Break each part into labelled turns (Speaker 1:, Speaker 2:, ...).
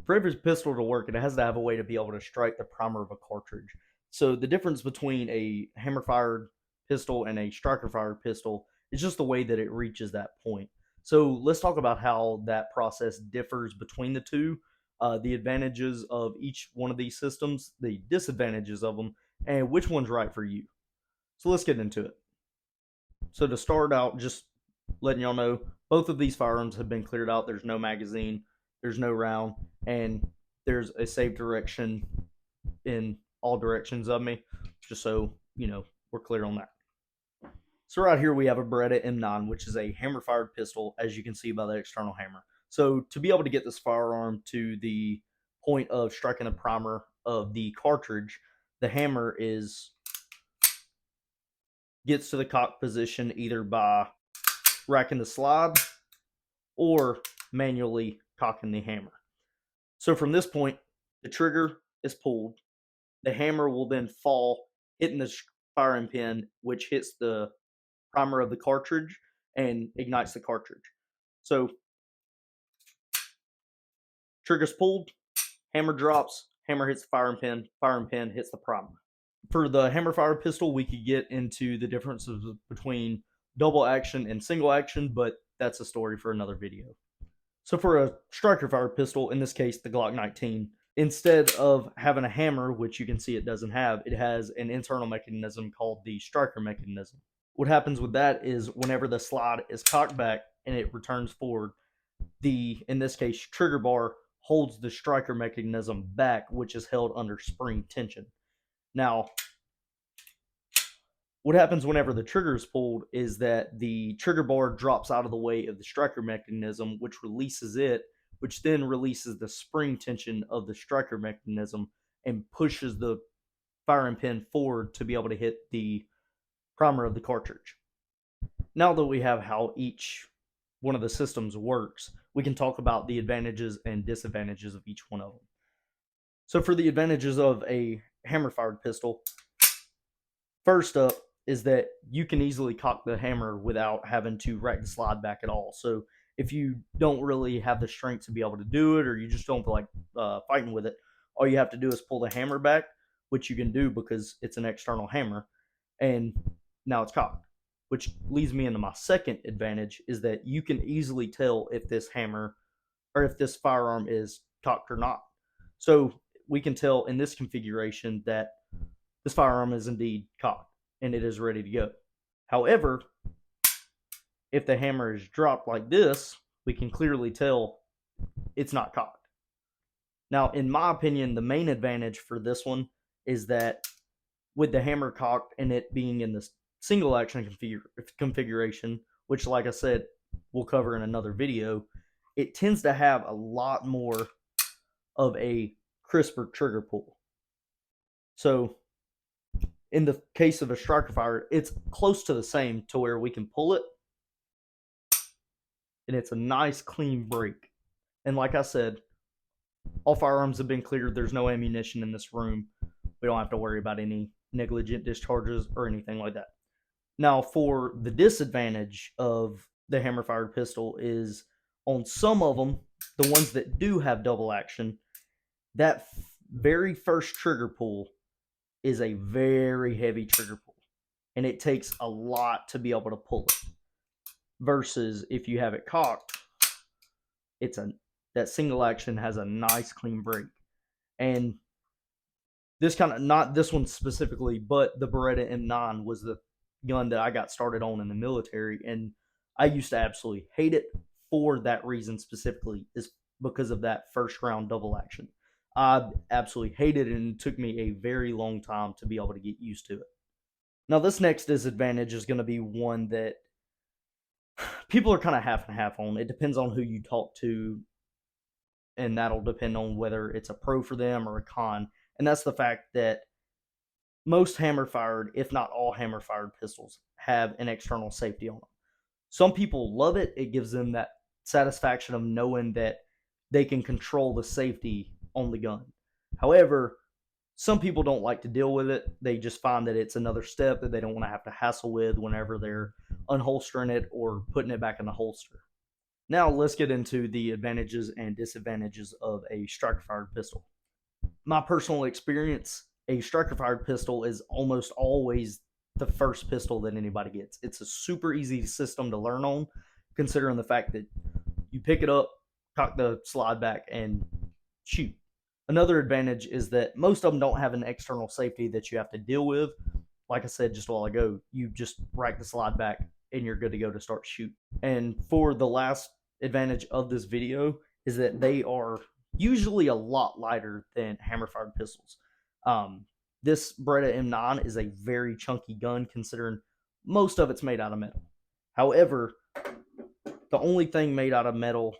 Speaker 1: For every pistol to work, it has to have a way to be able to strike the primer of a cartridge. So the difference between a hammer fired pistol and a striker fired pistol is just the way that it reaches that point. So let's talk about how that process differs between the two, the advantages of each one of these systems, the disadvantages of them, and which one's right for you. So let's get into it. So to start out, just letting y'all know, both of these firearms have been cleared out. There's no magazine, there's no round, and there's a safe direction in all directions of me, just so we're clear on that. So right here we have a Beretta M9, which is a hammer-fired pistol, as you can see by the external hammer. So to be able to get this firearm to the point of striking the primer of the cartridge, the hammer gets to the cock position either by racking the slide or manually cocking the hammer. So from this point, the trigger is pulled. The hammer will then fall, hitting the firing pin, which hits the primer of the cartridge and ignites the cartridge. So trigger's pulled, hammer drops, hammer hits the firing pin hits the primer. For the hammer fire pistol, we could get into the differences between double action and single action, but that's a story for another video. So for a striker fire pistol, in this case the Glock 19, instead of having a hammer, which you can see it doesn't have, it has an internal mechanism called the striker mechanism. What happens with that is whenever the slide is cocked back and it returns forward, in this case, trigger bar holds the striker mechanism back, which is held under spring tension. Now, what happens whenever the trigger is pulled is that the trigger bar drops out of the way of the striker mechanism, which releases it, which then releases the spring tension of the striker mechanism and pushes the firing pin forward to be able to hit the primer of the cartridge. Now that we have how each one of the systems works, we can talk about the advantages and disadvantages of each one of them. So for the advantages of a hammer-fired pistol, first up is that you can easily cock the hammer without having to rack the slide back at all. So if you don't really have the strength to be able to do it, or you just don't feel like fighting with it, all you have to do is pull the hammer back, which you can do because it's an external hammer, and now it's cocked. Which leads me into my second advantage, is that you can easily tell if this hammer or if this firearm is cocked or not. So we can tell in this configuration that this firearm is indeed cocked and it is ready to go. However, if the hammer is dropped like this, we can clearly tell it's not cocked. Now, in my opinion, the main advantage for this one is that with the hammer cocked and it being in the single action configuration, which, like I said, we'll cover in another video, it tends to have a lot more of a crisper trigger pull. So in the case of a striker fire, it's close to the same to where we can pull it and it's a nice clean break. And like I said, all firearms have been cleared. There's no ammunition in this room. We don't have to worry about any negligent discharges or anything like that. Now, for the disadvantage of the hammer fired pistol is on some of them, the ones that do have double action, that very first trigger pull is a very heavy trigger pull, and it takes a lot to be able to pull it. Versus if you have it cocked, that single action has a nice clean break. And this kind of, not this one specifically, but the Beretta M9 was the gun that I got started on in the military, and I used to absolutely hate it for that reason specifically, is because of that first round double action. I absolutely hated it, and it took me a very long time to be able to get used to it. Now, this next disadvantage is going to be one that people are kind of half and half on. It depends on who you talk to, and that'll depend on whether it's a pro for them or a con. And that's the fact that most hammer-fired, if not all hammer-fired pistols, have an external safety on them. Some people love it. It gives them that satisfaction of knowing that they can control the safety on the gun. However, some people don't like to deal with it. They just find that it's another step that they don't want to have to hassle with whenever they're unholstering it or putting it back in the holster. Now let's get into the advantages and disadvantages of a striker fired pistol. My personal experience, a striker fired pistol is almost always the first pistol that anybody gets. It's a super easy system to learn on, considering the fact that you pick it up, cock the slide back, and shoot. Another advantage is that most of them don't have an external safety that you have to deal with. Like I said just a while ago, you just rack the slide back and you're good to go to start shoot. And for the last advantage of this video is that they are usually a lot lighter than hammer fired pistols. This Beretta M9 is a very chunky gun considering most of it's made out of metal. However, the only thing made out of metal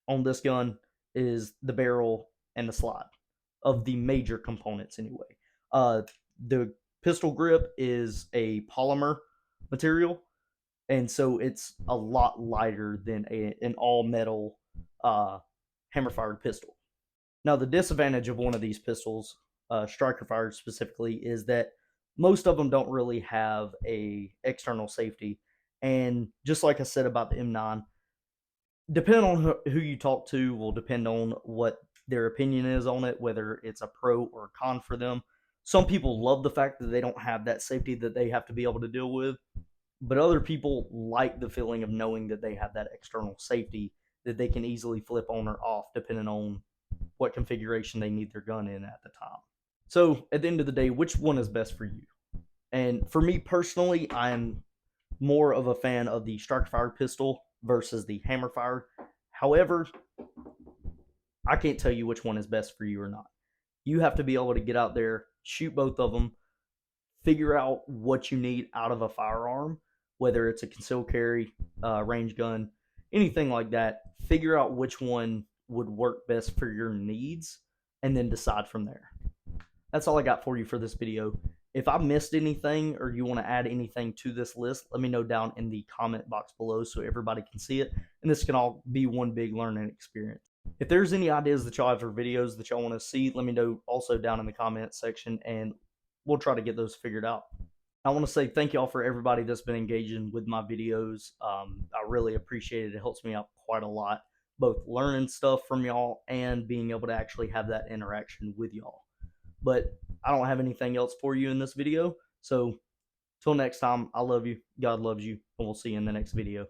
Speaker 1: on this gun is the barrel and the slide of the major components anyway. The pistol grip is a polymer material, and so it's a lot lighter than an all metal hammer fired pistol. Now, the disadvantage of one of these pistols, striker fired specifically, is that most of them don't really have a external safety. And just like I said about the M9, depending on who you talk to will depend on what their opinion is on it, whether it's a pro or a con for them. Some people love the fact that they don't have that safety that they have to be able to deal with, but other people like the feeling of knowing that they have that external safety that they can easily flip on or off depending on what configuration they need their gun in at the time. So at the end of the day, which one is best for you? And for me personally, I'm more of a fan of the striker fired pistol versus the hammer fired. However, I can't tell you which one is best for you or not. You have to be able to get out there, shoot both of them, figure out what you need out of a firearm, whether it's a concealed carry, range gun, anything like that. Figure out which one would work best for your needs, and then decide from there. That's all I got for you for this video. If I missed anything or you want to add anything to this list, let me know down in the comment box below so everybody can see it, and this can all be one big learning experience. If there's any ideas that y'all have for videos that y'all want to see, let me know also down in the comment section, and we'll try to get those figured out. I want to say thank y'all for everybody that's been engaging with my videos. I really appreciate it. It helps me out quite a lot, both learning stuff from y'all and being able to actually have that interaction with y'all. But I don't have anything else for you in this video. So till next time, I love you. God loves you. And we'll see you in the next video.